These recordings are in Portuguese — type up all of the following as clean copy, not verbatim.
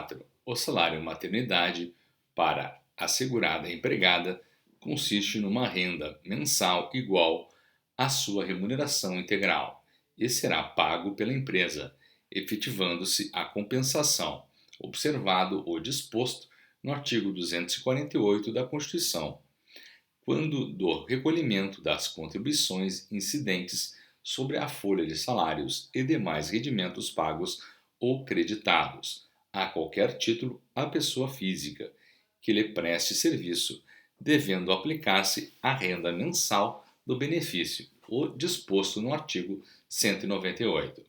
4. O salário maternidade para a segurada empregada consiste numa renda mensal igual à sua remuneração integral e será pago pela empresa, efetivando-se a compensação, observado o disposto no artigo 248 da Constituição, quando do recolhimento das contribuições incidentes sobre a folha de salários e demais rendimentos pagos ou creditados, a qualquer título, à pessoa física que lhe preste serviço, devendo aplicar-se a renda mensal do benefício, o disposto no artigo 198.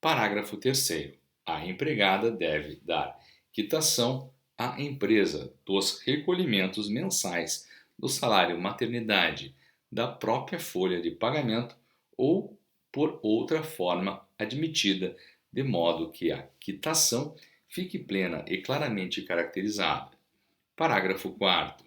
Parágrafo 3º. A empregada deve dar quitação à empresa dos recolhimentos mensais do salário maternidade, da própria folha de pagamento ou por outra forma admitida, de modo que a quitação fique plena e claramente caracterizada. Parágrafo 4º.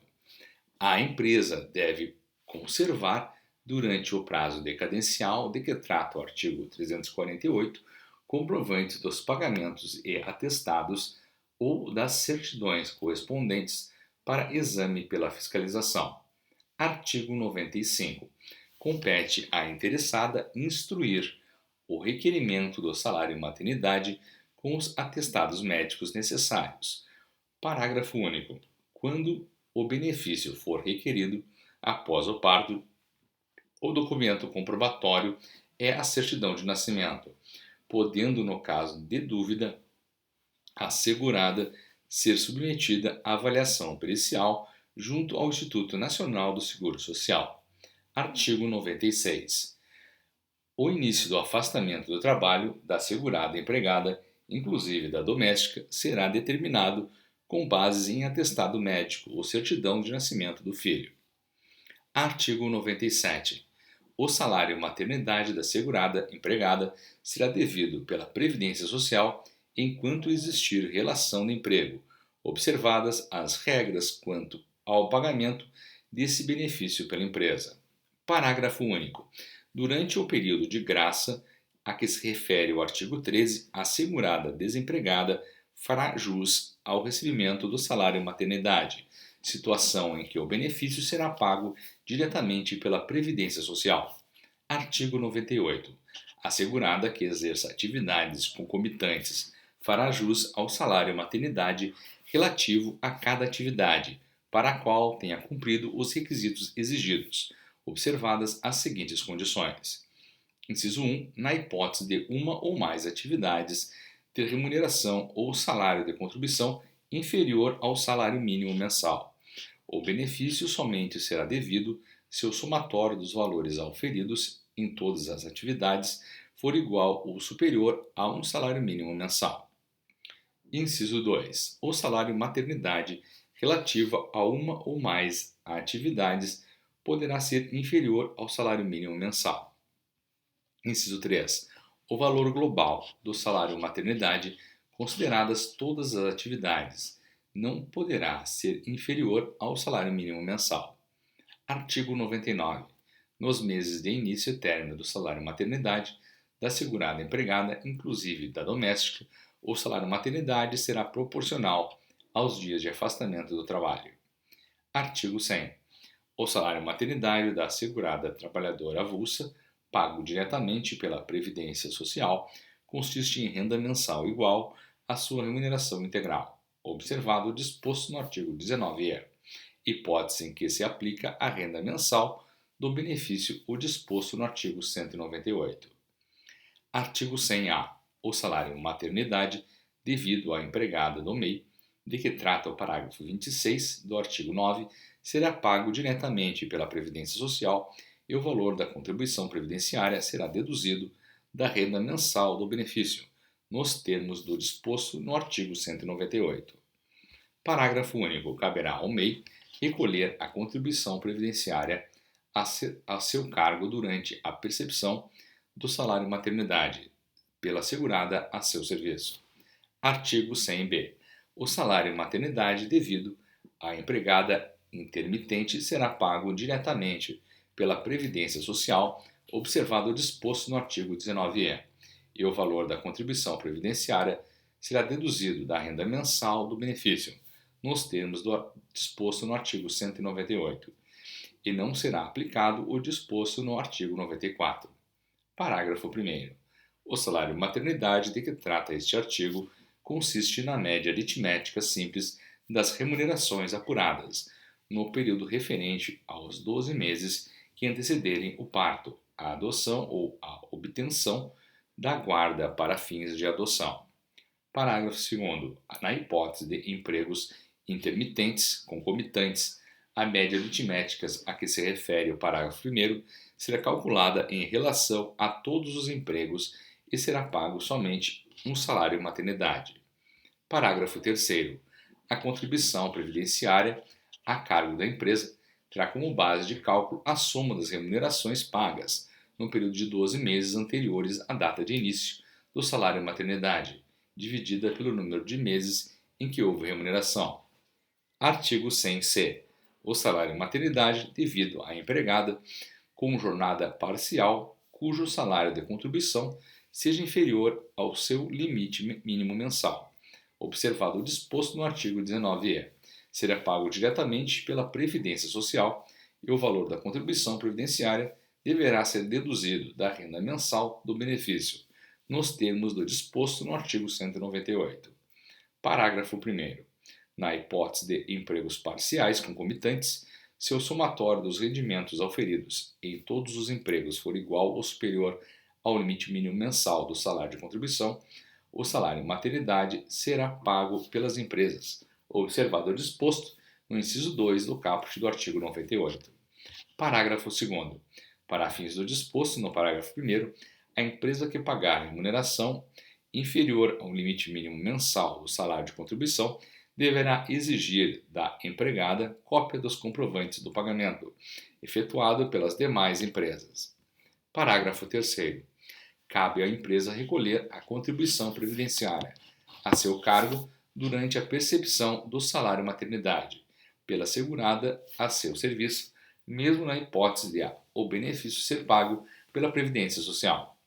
A empresa deve conservar, durante o prazo decadencial de que trata o artigo 348, comprovantes dos pagamentos e atestados ou das certidões correspondentes para exame pela fiscalização. Artigo 95. Compete à interessada instruir o requerimento do salário maternidade com os atestados médicos necessários. Parágrafo único. Quando o benefício for requerido após o parto, o documento comprobatório é a certidão de nascimento, podendo, no caso de dúvida, a segurada ser submetida à avaliação pericial junto ao Instituto Nacional do Seguro Social. Artigo 96. O início do afastamento do trabalho da segurada empregada, inclusive da doméstica, será determinado com base em atestado médico ou certidão de nascimento do filho. Artigo 97. O salário maternidade da segurada empregada será devido pela Previdência Social enquanto existir relação de emprego, observadas as regras quanto ao pagamento desse benefício pela empresa. Parágrafo único. Durante o período de graça a que se refere o artigo 13, a segurada desempregada fará jus ao recebimento do salário maternidade, situação em que o benefício será pago diretamente pela Previdência Social. Artigo 98. A segurada que exerça atividades concomitantes fará jus ao salário maternidade relativo a cada atividade, para a qual tenha cumprido os requisitos exigidos, observadas as seguintes condições. Inciso 1. Na hipótese de uma ou mais atividades ter remuneração ou salário de contribuição inferior ao salário mínimo mensal. O benefício somente será devido se o somatório dos valores auferidos em todas as atividades for igual ou superior a um salário mínimo mensal. Inciso 2. O salário maternidade relativa a uma ou mais atividades poderá ser inferior ao salário mínimo mensal. Inciso 3. O valor global do salário maternidade, consideradas todas as atividades, não poderá ser inferior ao salário mínimo mensal. Artigo 99. Nos meses de início e término do salário maternidade da segurada empregada, inclusive da doméstica, o salário maternidade será proporcional aos dias de afastamento do trabalho. Artigo 100. O salário maternidade da segurada trabalhadora avulsa, pago diretamente pela Previdência Social, consiste em renda mensal igual à sua remuneração integral, observado o disposto no artigo 19e, hipótese em que se aplica a renda mensal do benefício o disposto no artigo 198. Artigo 100-A. O salário maternidade devido à empregada do MEI, de que trata o parágrafo 26 do artigo 9, será pago diretamente pela Previdência Social e o valor da contribuição previdenciária será deduzido da renda mensal do benefício, nos termos do disposto no artigo 198. Parágrafo único. Caberá ao MEI recolher a contribuição previdenciária a seu cargo durante a percepção do salário maternidade pela segurada a seu serviço. Artigo 100-B. O salário maternidade devido à empregada intermitente será pago diretamente pela Previdência Social, observado o disposto no artigo 19e, e o valor da contribuição previdenciária será deduzido da renda mensal do benefício, nos termos disposto no artigo 198, e não será aplicado o disposto no artigo 94. Parágrafo 1º. O salário maternidade de que trata este artigo consiste na média aritmética simples das remunerações apuradas no período referente aos 12 meses que antecederem o parto, a adoção ou a obtenção da guarda para fins de adoção. Parágrafo 2º. Na hipótese de empregos intermitentes, concomitantes, a média aritmética a que se refere o parágrafo 1º será calculada em relação a todos os empregos e será pago somente um salário maternidade. Parágrafo 3º. A contribuição previdenciária a cargo da empresa terá como base de cálculo a soma das remunerações pagas no período de 12 meses anteriores à data de início do salário maternidade, dividida pelo número de meses em que houve remuneração. Artigo 100-C. O salário maternidade devido à empregada com jornada parcial cujo salário de contribuição seja inferior ao seu limite mínimo mensal, observado o disposto no artigo 19-E, será pago diretamente pela Previdência Social e o valor da contribuição previdenciária deverá ser deduzido da renda mensal do benefício, nos termos do disposto no artigo 198. Parágrafo 1º. Na hipótese de empregos parciais concomitantes, se o somatório dos rendimentos auferidos em todos os empregos for igual ou superior ao limite mínimo mensal do salário de contribuição, o salário maternidade será pago pelas empresas, observado o disposto no inciso 2 do caput do artigo 98. Parágrafo 2º. Para fins do disposto no parágrafo 1º, a empresa que pagar remuneração inferior ao limite mínimo mensal do salário de contribuição deverá exigir da empregada cópia dos comprovantes do pagamento, efetuado pelas demais empresas. Parágrafo 3º. Cabe à empresa recolher a contribuição previdenciária a seu cargo durante a percepção do salário maternidade, pela segurada a seu serviço, mesmo na hipótese de o benefício ser pago pela Previdência Social.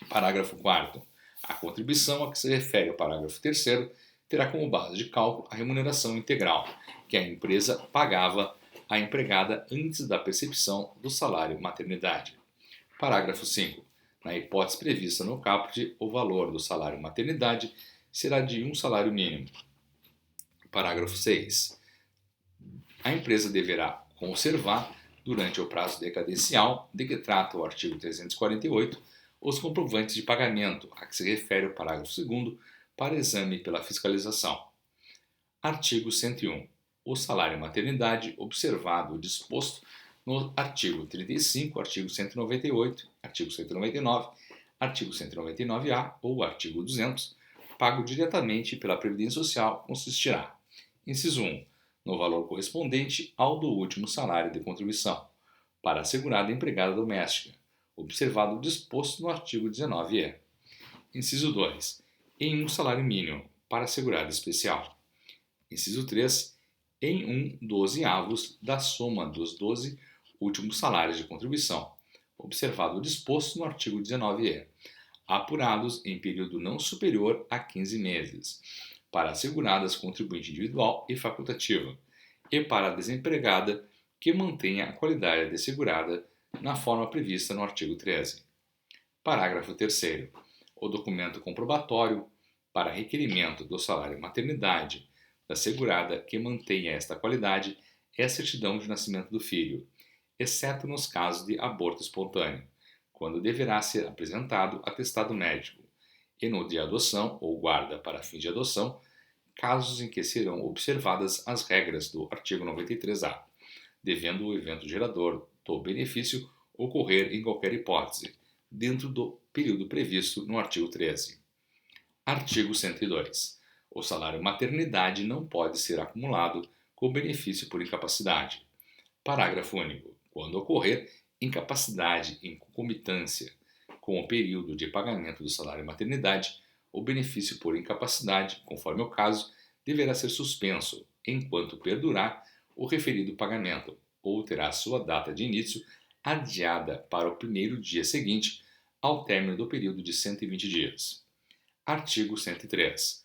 Parágrafo 4º. A contribuição a que se refere o parágrafo 3º terá como base de cálculo a remuneração integral que a empresa pagava à empregada antes da percepção do salário maternidade. Parágrafo 5º. Na hipótese prevista no caput, o valor do salário maternidade será de um salário mínimo. Parágrafo 6. A empresa deverá conservar, durante o prazo decadencial de que trata o artigo 348, os comprovantes de pagamento a que se refere o parágrafo 2º para exame pela fiscalização. Artigo 101. O salário maternidade, observado o disposto no artigo 35, artigo 198, artigo 199, artigo 199-A ou artigo 200, pago diretamente pela Previdência Social, consistirá: inciso 1, no valor correspondente ao do último salário de contribuição, para assegurada empregada doméstica, observado o disposto no artigo 19-E. Inciso 2, em um salário mínimo, para assegurada especial. Inciso 3, em um 12º da soma dos 12 últimos salários de contribuição, observado o disposto no artigo 19-E, apurados em período não superior a 15 meses, para asseguradas contribuinte individual e facultativa, e para a desempregada que mantenha a qualidade de segurada na forma prevista no artigo 13. Parágrafo 3º. O documento comprobatório para requerimento do salário maternidade da segurada que mantenha esta qualidade é a certidão de nascimento do filho, exceto nos casos de aborto espontâneo, quando deverá ser apresentado atestado médico, e no de adoção ou guarda para fim de adoção, casos em que serão observadas as regras do artigo 93-A, devendo o evento gerador do benefício ocorrer em qualquer hipótese, dentro do período previsto no artigo 13. Artigo 102. O salário maternidade não pode ser acumulado com benefício por incapacidade. Parágrafo único. Quando ocorrer incapacidade em concomitância com o período de pagamento do salário maternidade, o benefício por incapacidade, conforme o caso, deverá ser suspenso enquanto perdurar o referido pagamento, ou terá sua data de início adiada para o primeiro dia seguinte ao término do período de 120 dias. Artigo 103.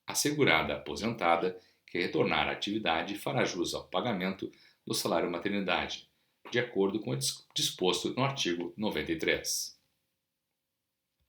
A segurada aposentada que retornar à atividade fará jus ao pagamento do salário maternidade, de acordo com o disposto no artigo 93.